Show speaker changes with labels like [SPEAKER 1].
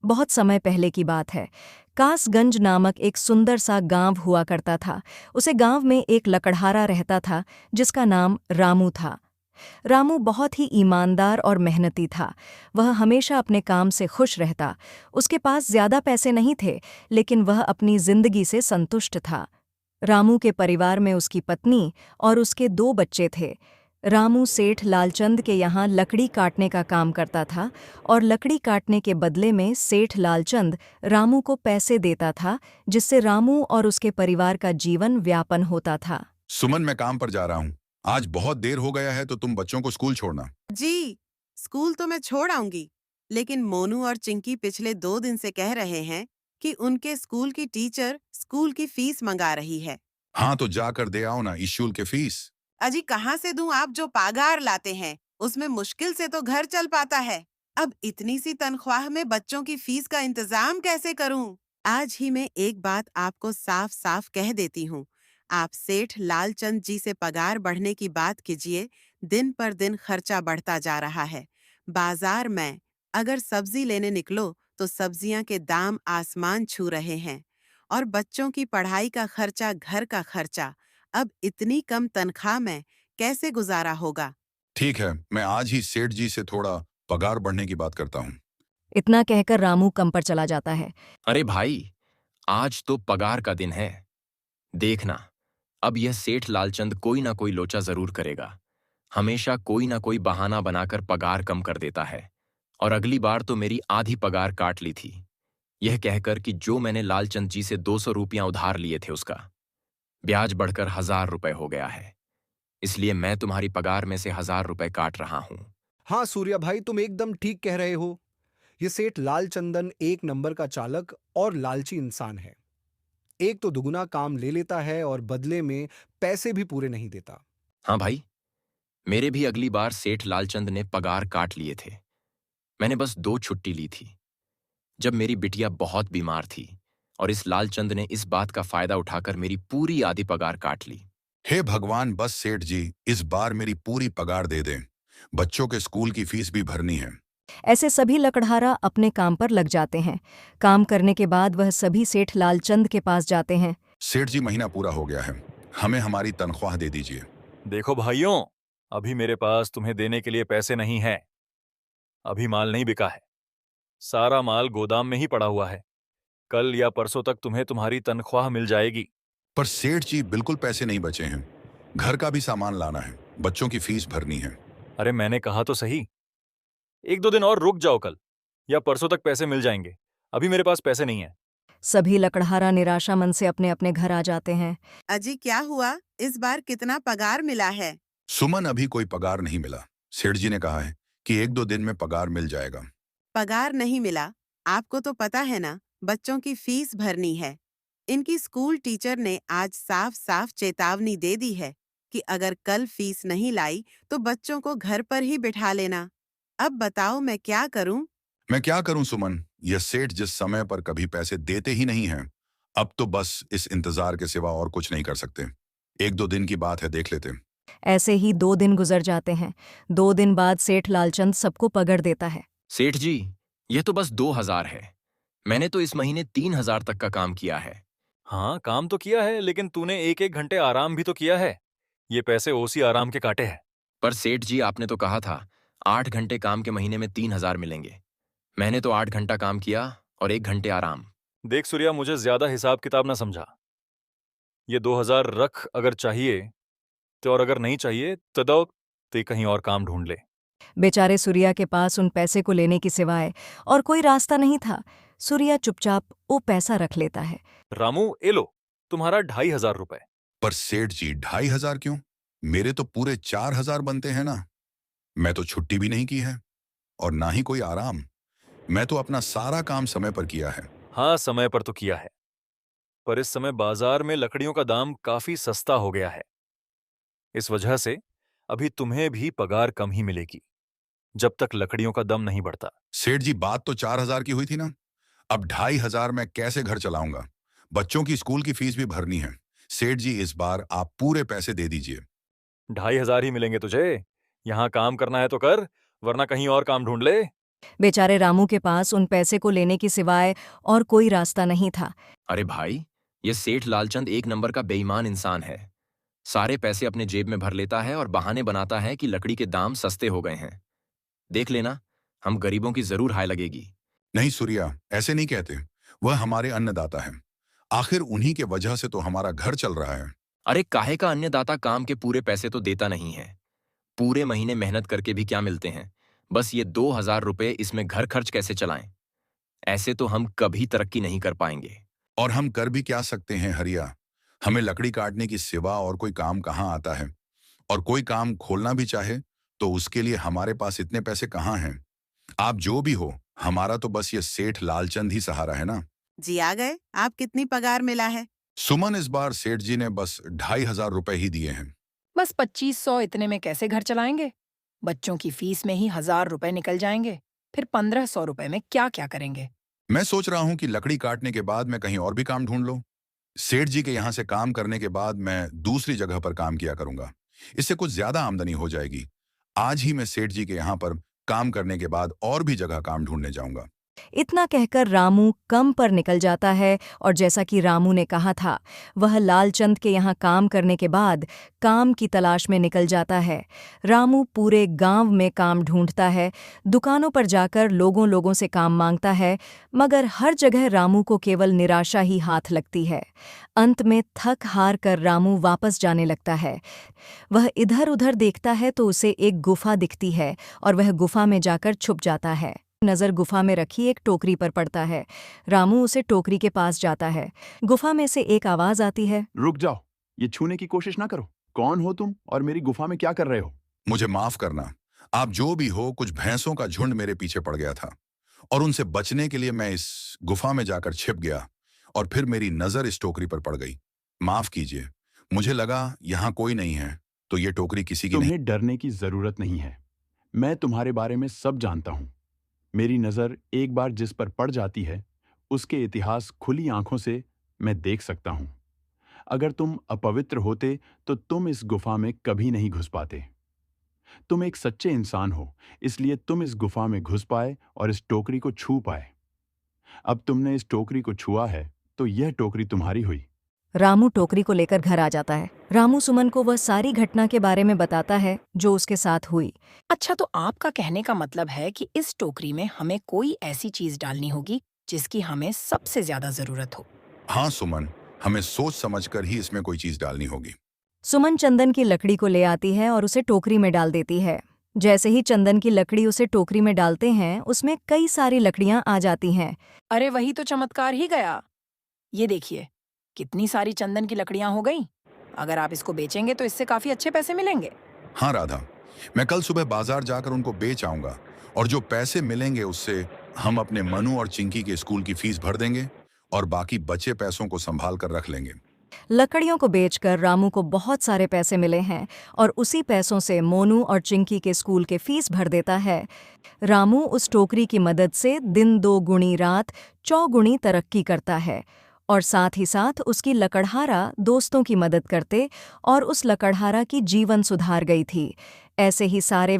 [SPEAKER 1] बहुत समय पहले की बात है। कासगंज नामक एक सुंदर सा गांव हुआ करता था। उसे गांव में एक लकड़हारा रहता था जिसका नाम रामू था। रामू बहुत ही ईमानदार और मेहनती था। वह हमेशा अपने काम से खुश रहता। उसके पास ज्यादा पैसे नहीं थे, लेकिन वह अपनी जिंदगी से संतुष्ट था। रामू के परिवार में उसकी पत्नी और उसके दो बच्चे थे। रामू सेठ लालचंद के यहाँ लकड़ी काटने का काम करता था और लकड़ी काटने के बदले में सेठ लालचंद रामू को पैसे देता था, जिससे रामू और उसके परिवार का जीवन व्यापन होता था।
[SPEAKER 2] सुमन, मैं काम पर जा रहा हूँ। आज बहुत देर हो गया है तो तुम बच्चों को स्कूल छोड़ना।
[SPEAKER 3] जी, स्कूल तो मैं छोड़ आऊंगी, लेकिन मोनू और चिंकी पिछले 2 दिन से कह रहे हैं कि उनके स्कूल की टीचर स्कूल की फीस मंगा रही है।
[SPEAKER 2] हाँ, तो जाकर दे आओ ना इस शुल्क की फीस।
[SPEAKER 3] अजी कहाँ से दूं? आप जो पगार लाते हैं उसमें मुश्किल से तो घर चल पाता है। अब इतनी सी तनख्वाह में बच्चों की फीस का इंतजाम कैसे करूं? आज ही मैं एक बात आपको साफ साफ कह देती हूँ। आप सेठ लालचंद जी से पगार बढ़ने की बात कीजिए। दिन पर दिन खर्चा बढ़ता जा रहा है। बाजार में अगर सब्जी लेने निकलो तो सब्जियां के दाम आसमान छू रहे हैं। और बच्चों की पढ़ाई का खर्चा, घर का खर्चा, अब इतनी कम तनख्वाह में कैसे गुजारा होगा?
[SPEAKER 2] ठीक है, मैं आज ही सेठ जी से थोड़ा पगार बढ़ने की बात करता हूँ।
[SPEAKER 1] इतना कहकर रामू काम पर चला जाता है।
[SPEAKER 4] अरे भाई, आज तो पगार का दिन है। देखना, अब यह सेठ लालचंद कोई ना कोई लोचा जरूर करेगा। हमेशा कोई ना कोई बहाना बनाकर पगार कम कर देता है। और अगली बार तो मेरी आधी पगार काट ली थी, यह कहकर कि जो मैंने लालचंद जी से 200 रुपया उधार लिए थे उसका ब्याज बढ़कर 1000 रुपए हो गया है। इसलिए मैं तुम्हारी पगार में से 1000 रुपए काट रहा हूं।
[SPEAKER 5] हाँ सूर्या भाई, तुम एकदम ठीक कह रहे हो। ये सेठ लालचंदन एक नंबर का चालक और लालची इंसान है। एक तो दुगुना काम ले लेता है और बदले में पैसे भी पूरे नहीं देता।
[SPEAKER 4] हाँ भाई, मेरे भी अगली बार सेठ लालचंद ने पगार काट लिए थे। मैंने बस 2 छुट्टी ली थी, जब मेरी बिटिया बहुत बीमार थी, और इस लालचंद ने इस बात का फायदा उठाकर मेरी पूरी आधी पगार काट ली।
[SPEAKER 2] हे भगवान, बस सेठ जी इस बार मेरी पूरी पगार दे दें। बच्चों के स्कूल की फीस भी भरनी है।
[SPEAKER 1] ऐसे सभी लकड़हारा अपने काम पर लग जाते हैं। काम करने के बाद वह सभी सेठ लालचंद के पास जाते हैं।
[SPEAKER 2] सेठ जी, महीना पूरा हो गया है, हमें हमारी तनख्वाह दे दीजिए।
[SPEAKER 6] देखो भाइयों, अभी मेरे पास तुम्हें देने के लिए पैसे नहीं हैं। अभी माल नहीं बिका है, सारा माल गोदाम में ही पड़ा हुआ है। कल या परसों तक तुम्हें तुम्हारी तनख्वाह मिल जाएगी।
[SPEAKER 2] पर सेठ जी, बिल्कुल पैसे नहीं बचे हैं। घर का भी सामान लाना है, बच्चों की फीस भरनी है।
[SPEAKER 6] अरे मैंने कहा तो सही, 1-2 दिन और रुक जाओ, कल या परसों तक पैसे मिल जाएंगे। अभी मेरे पास पैसे नहीं है।
[SPEAKER 1] सभी लकड़हारा निराशा मन से अपने अपने घर आ जाते हैं।
[SPEAKER 3] अजी क्या हुआ? इस बार कितना पगार मिला है?
[SPEAKER 2] सुमन, अभी कोई पगार नहीं मिला। सेठ जी ने कहा है कि 1-2 दिन में पगार मिल जाएगा।
[SPEAKER 3] पगार नहीं मिला? आपको तो पता है ना, बच्चों की फीस भरनी है। इनकी स्कूल टीचर ने आज साफ साफ चेतावनी दे दी है कि अगर कल फीस नहीं लाई तो बच्चों को घर पर ही बिठा लेना। अब बताओ मैं क्या करूं?
[SPEAKER 2] मैं क्या करूं सुमन, यह सेठ जिस समय पर कभी पैसे देते ही नहीं हैं। अब तो बस इस इंतजार के सिवा और कुछ नहीं कर सकते। 1-2 दिन की बात है, देख लेते।
[SPEAKER 1] ऐसे ही 2 दिन गुजर जाते हैं। 2 दिन बाद सेठ लालचंद सबको पकड़ देता है।
[SPEAKER 4] सेठ जी, यह तो बस 2000 है। मैंने तो इस महीने 3000 तक का काम किया है।
[SPEAKER 6] हाँ, काम तो किया है, लेकिन तूने 1-1 घंटे आराम भी तो किया है। ये पैसे ओसी आराम के काटे हैं।
[SPEAKER 4] पर सेठ जी, आपने तो कहा था 8 घंटे काम के महीने में 3000 मिलेंगे। मैंने तो 8 घंटा काम किया और 1 घंटे आराम।
[SPEAKER 6] देख सूर्या, मुझे ज्यादा हिसाब किताब ना समझा। ये 2000 रख अगर चाहिए तो, और अगर नहीं चाहिए तो दो, तो कहीं और काम ढूंढ ले।
[SPEAKER 1] बेचारे सूर्या के पास उन पैसे को लेने की सिवाय और कोई रास्ता नहीं था। सूर्या चुपचाप वो पैसा रख लेता है।
[SPEAKER 6] रामू, ए लो, तुम्हारा 2500 रुपए।
[SPEAKER 2] पर सेठ जी, 2500 क्यों? मेरे तो पूरे 4000 बनते हैं ना। मैं तो छुट्टी भी नहीं की है और ना ही कोई आराम। मैं तो अपना सारा काम समय पर किया है।
[SPEAKER 6] हाँ, समय पर तो किया है, पर इस समय बाजार में लकड़ियों का दाम काफी सस्ता हो गया है। इस वजह से अभी तुम्हें भी पगार कम ही मिलेगी, जब तक लकड़ियों का दम नहीं बढ़ता।
[SPEAKER 2] सेठ जी, बात तो 4000 की हुई थी ना। अब 2500 मैं कैसे घर चलाऊंगा? बच्चों की स्कूल की फीस भी भरनी है। सेठ जी, इस बार आप पूरे पैसे दे दीजिए।
[SPEAKER 6] 2500 ही मिलेंगे तुझे। यहां काम करना है तो कर, वरना कहीं और काम ढूंढ ले।
[SPEAKER 1] बेचारे रामू के पास उन पैसे को लेने की सिवाय और कोई रास्ता नहीं था।
[SPEAKER 4] अरे भाई, ये सेठ लालचंद एक नंबर का बेईमान इंसान है। सारे पैसे अपने जेब में भर लेता है और बहाने बनाता है कि लकड़ी के दाम सस्ते हो गए हैं। देख लेना, हम गरीबों की जरूर हाय लगेगी।
[SPEAKER 2] नहीं सूर्या, ऐसे नहीं कहते। वह हमारे अन्नदाता है। आखिर उन्हीं के वजह से तो हमारा घर चल रहा है।
[SPEAKER 4] अरे काहे का अन्नदाता काम के पूरे पैसे तो देता नहीं है। पूरे महीने मेहनत करके भी क्या मिलते हैं? बस ये 2,000 रुपए, इसमें घर खर्च कैसे चलाएं? ऐसे तो हम कभी तरक्की नहीं कर पाएंगे।
[SPEAKER 2] और हम कर भी क्या सकते हैं हरिया? हमें लकड़ी काटने की सिवा और कोई काम कहाँ आता है? और कोई काम खोलना भी चाहे तो उसके लिए हमारे पास इतने पैसे कहाँ हैं? आप जो भी हो, हमारा तो बस ये सेठ लालचंद ही सहारा है ना।
[SPEAKER 3] जी आ गए। आप कितनी पगार मिला है?
[SPEAKER 2] सुमन, इस बार सेठ जी ने बस 2,500 रुपए ही दिए हैं।
[SPEAKER 7] बस 2500 इतने में कैसे घर चलाएंगे? बच्चों की फीस में ही 1000 रुपए निकल जाएंगे। फिर 1500 रुपए में क्या क्या करेंगे?
[SPEAKER 2] मैं सोच रहा हूँ कि लकड़ी काटने के बाद मैं कहीं और भी काम ढूंढ लूं। सेठ जी के यहाँ से काम करने के बाद मैं दूसरी जगह पर काम किया करूंगा। इससे कुछ ज्यादा आमदनी हो जाएगी। आज ही मैं सेठ जी के यहाँ पर काम करने के बाद और भी जगह काम ढूंढने जाऊंगा।
[SPEAKER 1] इतना कहकर रामू कम पर निकल जाता है और जैसा कि रामू ने कहा था, वह लालचंद के यहाँ काम करने के बाद काम की तलाश में निकल जाता है। रामू पूरे गांव में काम ढूंढता है, दुकानों पर जाकर लोगों से काम मांगता है, मगर हर जगह रामू को केवल निराशा ही हाथ लगती है। अंत में थक हार कर रामू वापस जाने लगता है। वह इधर-उधर देखता है तो उसे एक गुफा दिखती है और वह गुफा में जाकर छुप जाता है। नज़र गुफा में रखी एक टोकरी पर पड़ता है। रामू उसे टोकरी के पास जाता है। गुफा में से एक आवाज़ आती है।
[SPEAKER 8] रुक जाओ, ये छूने की कोशिश ना करो। कौन हो तुम और मेरी गुफा में क्या कर रहे हो?
[SPEAKER 2] मुझे माफ करना। आप जो भी हो, कुछ भैंसों का झुंड मेरे पीछे पड़ गया था और उनसे बचने के लिए मैं इस गुफा में जाकर छिप गया और फिर मेरी नजर इस टोकरी पर पड़ गई। माफ कीजिए, मुझे लगा यहाँ कोई नहीं है तो ये टोकरी किसी की नहीं।
[SPEAKER 8] तुम्हें डरने की जरूरत नहीं है। मैं तुम्हारे बारे में सब जानता हूँ। मेरी नजर एक बार जिस पर पड़ जाती है, उसके इतिहास खुली आंखों से मैं देख सकता हूँ। अगर तुम अपवित्र होते तो तुम इस गुफा में कभी नहीं घुस पाते। तुम एक सच्चे इंसान हो, इसलिए तुम इस गुफा में घुस पाए और इस टोकरी को छू पाए। अब तुमने इस टोकरी को छुआ है तो यह टोकरी तुम्हारी हुई।
[SPEAKER 1] रामू टोकरी को लेकर घर आ जाता है। रामू सुमन को वह सारी घटना के बारे में बताता है जो उसके साथ हुई।
[SPEAKER 7] अच्छा, तो आपका कहने का मतलब है कि इस टोकरी में हमें कोई ऐसी चीज डालनी होगी जिसकी हमें सबसे ज्यादा जरूरत हो।
[SPEAKER 2] हाँ सुमन, हमें सोच समझकर ही इसमें कोई चीज डालनी होगी।
[SPEAKER 1] सुमन चंदन की लकड़ी को ले आती है और उसे टोकरी में डाल देती है। जैसे ही चंदन की लकड़ी उसे टोकरी में डालते हैं, उसमें कई सारी लकड़ियां आ जाती हैं।
[SPEAKER 7] अरे वही तो चमत्कार ही गया। ये देखिए, कितनी सारी चंदन की लकड़ियां हो गई। अगर आप इसको बेचेंगे तो इससे काफी अच्छे पैसे मिलेंगे।
[SPEAKER 2] हाँ राधा, मैं कल सुबह बाजार जाकर उनको बेच आऊंगा और जो पैसे मिलेंगे उससे हम अपने मनु और चिंकी के स्कूल की फीस भर देंगे और बाकी बचे पैसों को संभाल कर रख लेंगे।
[SPEAKER 1] लकड़ियों को बेचकर रामू को बहुत सारे पैसे मिले हैं और उसी पैसों से मोनू और चिंकी के स्कूल के फीस भर देता है। रामू उस टोकरी की मदद से दिन 2 गुणी रात 4 गुणी तरक्की करता है और साथ ही साथ उसकी लकड़हारा दोस्तों की मदद करते और उस लकड़हारा की जीवन सुधार गई थी। ऐसे ही सारे